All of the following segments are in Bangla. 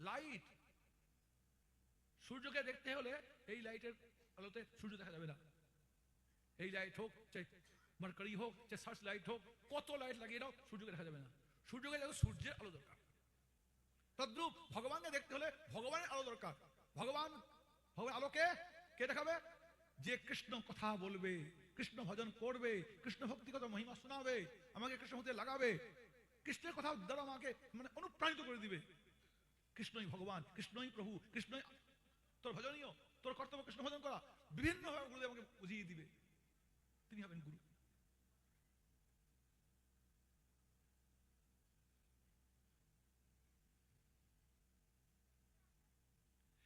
লাইট, সূর্যকে দেখতে হলে এই লাইটের আলোতে সূর্য দেখা যাবে না। এই লাইট হোক, মার্কারি হোক, সার্চ লাইট হোক, কত লাইট লাগিয়ে দাও, সূর্যকে দেখা যাবে না। সূর্যকে দেখো সূর্যের আলো দরকার। তদ্রূপ ভগবানকে দেখতে হলে ভগবানের আলো দরকার। ভগবান আলোকে কে দেখাবে? যে কৃষ্ণ কথা বলবে, কৃষ্ণ ভজন করবে, কৃষ্ণ ভক্তিগত মহিমা শোনাবে, আমাকে কৃষ্ণ ভক্তি লাগাবে, কৃষ্ণের কথা দ্বারা আমাকে মানে অনুপ্রাণিত করে দিবে। কৃষ্ণই ভগবান, কৃষ্ণই প্রভু, কৃষ্ণই তোর ভজনীয়, তোর কর্তব্য কৃষ্ণ ভজন করা। বিভিন্নভাবে গুরুদেব আমাকে বুঝিয়ে দিবে, তিনি হবেন গুরু।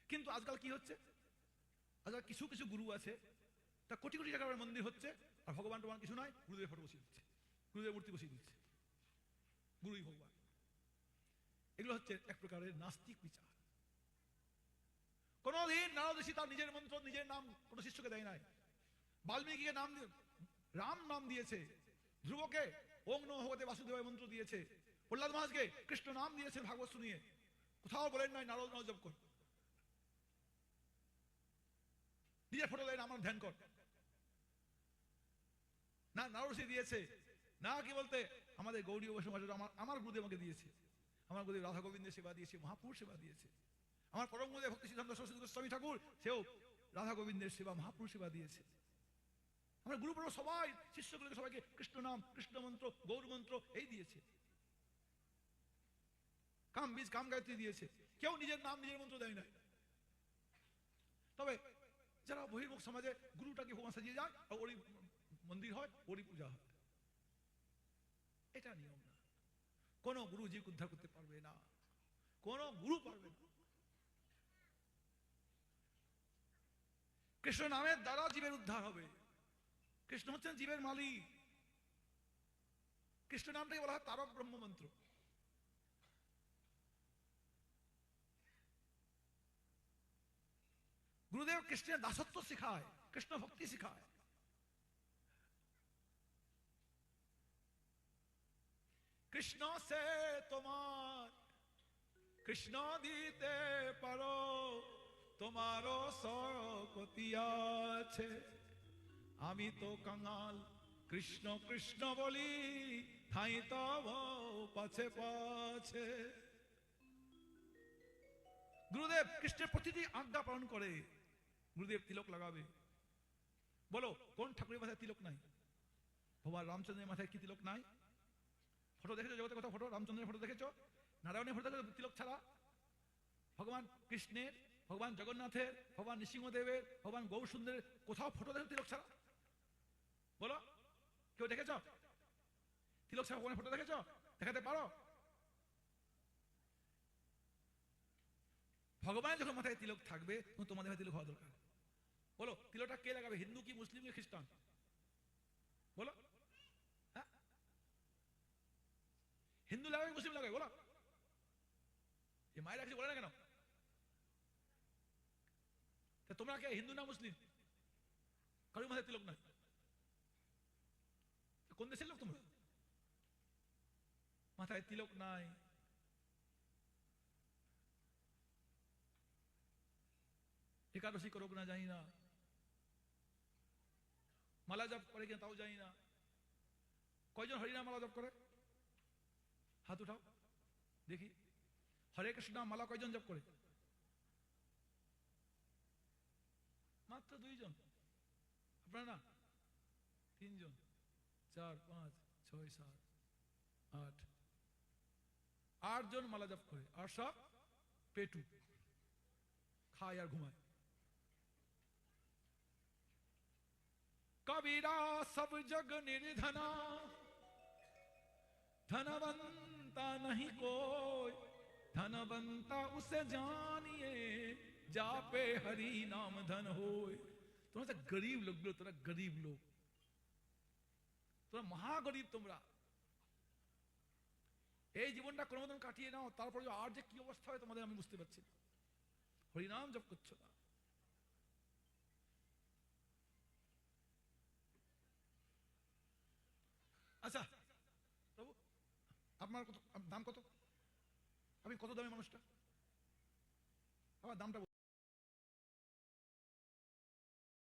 কিন্তু আজকাল কি হচ্ছে, আজকাল কিছু কিছু গুরু আছে, তা কোটি কোটি টাকার মন্দির হচ্ছে, আর ভগবান টগবান কিছু নয়, গুরুদেবের ফটো বসিয়ে দিচ্ছে, গুরুদেবের মূর্তি বসিয়ে দিচ্ছে, গুরুই ভগবান। এগুলো হচ্ছে এক প্রকারের নাস্তিক বিচার। কোনদিন নারদ ঋষি তার নিজের মন্ত্র, নিজের নাম কোন শিষ্যকে দেয় নাই। বাল্মীকিকে নাম রাম নাম দিয়েছে, ধ্রুবকে ওং নমঃ ভগবতে বাসুদেবায় মন্ত্র দিয়েছে, প্রহ্লাদ মহারাজকে কৃষ্ণ নাম দিয়েছেন ভাগবত শুনিয়ে। কোথাও বলেন নাই নারদ নাম জপ কর, নিজের ফটো দেয় না আমার ধ্যান কর। না নারদ ঋষি দিয়েছে, না কি বলতে আমাদের গৌড়ীয় বৈষ্ণব আমার গুরুদেব আমাকে দিয়েছে, আমার গুরুদেব রাধা গোবিন্দের সেবা দিয়েছে, মহাপুর সেবা দিয়েছে। আমার পরম গুরুদেব ভক্তি সিদ্ধান্ত সরস্বতী গোস্বামী ঠাকুর, সেও রাধা গোবিন্দের সেবা, মহাপুর সেবা দিয়েছে। আমরা গুরুপরম সবাই শিষ্যগুলোকে সবাইকে কৃষ্ণ নাম, কৃষ্ণ মন্ত্র, গৌর মন্ত্র এই দিয়েছে, কাম বীজ কাম গায়ত্রী দিয়েছে। কেউ নিজের নাম নিজের মন্ত্র দেয় না। তবে যারা বহির্মুখ সমাজে গুরুটাকে ভগবান সাজিয়ে যায়, আর ওরই মন্দির হয়, ওরই পূজা হয়, এটা নিয়ম না। কোন গুরু জীবকে উদ্ধার করতে পারবে না, কোন গুরু পারবে না। কৃষ্ণ নামের দ্বারা জীবের উদ্ধার হবে। কৃষ্ণ হচ্ছেন জীবের মালিক। কৃষ্ণ নামটাকে বলা হয় তারক ব্রহ্ম মন্ত্র। গুরুদেব কৃষ্ণের দাসত্ব শিখায়, কৃষ্ণ ভক্তি শিখায়। কৃষ্ণ সে তোমার কৃষ্ণ দিতে পারো, তোমারও শরকতি আছে। আমি তো কাঙাল কৃষ্ণ কৃষ্ণ বলি, ঠাই তব পাছে পাছে। গুরুদেব কৃষ্ণের প্রতিটি আজ্ঞা পালন করে। গুরুদেব তিলক লাগাবে, বলো কোন ঠাকুরের মাথায় তিলক নাই? ভগবান রামচন্দ্রের মাথায় কি তিলক নাই? ফটো দেখেছো জগতে কোথাও? ফটো রামচন্দ্রের ফটো দেখেছো? নারায়ণের ফটো দেখেছো তিলক ছাড়া? ভগবান কৃষ্ণের, ভগবান জগন্নাথের, ভগবান নৃসিংহদেবের, ভগবান গৌর সুন্দরের কোথাও ফটো দেখো তিলক ছাড়া? বলো, কেউ দেখেছ তিলক ছাড়া ভগবানের ফটো দেখেছ? দেখাতে পারো? ভগবানের যখন মাথায় তিলক থাকবে, তোমাদের মাথায় তিলক হওয়া দরকার। বলো তিলকটা কে লাগাবে? হিন্দু কি মুসলিম কি খ্রিস্টান? বলো, হ্যাঁ? হিন্দু লাগাবে মুসলিম লাগাবে? বলো, এই মায়েরা কিছু বলে না কেন? তোমরা কে হিন্দু না মুসলিম? কারোর মাথায় তিলক নাই। কোন দেশের লোক তোমরা? মাথায় তিলক নাই। একাদশী করো না জানি না, মালা জপ করে কিনা তাও জানি না। কয়জন হরিনাম মালা জপ করে? হাত উঠাও দেখি। হরে কৃষ্ণ মালা কয়জন জপ করে? মাত্র 2 জন। আপনারা না 3 জন, 4, 5, 6, 7, 8, 8 জন মালা জপ করে, আর সব পেটু খায় আর ঘুমায়। कबीरा सब जग निर्धना, धनवंता नहीं कोई, धनवंता उसे जानिए, जापे हरि नाम धन होय। তোমরা তো গরিব লোকগুলো, তোমরা গরিব লোক, তোমরা মহাগরিব। তোমরা এই জীবনটা কোনো মতন কাটিয়ে নাও, তারপরে আর যে কি অবস্থা হয় তোমাদের আমি বুঝতে পারছি। হরিনাম জপ করছো না। আচ্ছা প্রভু, আপনার কত দাম? কত? আপনি কত দামে মানুষটা? আমার দামটা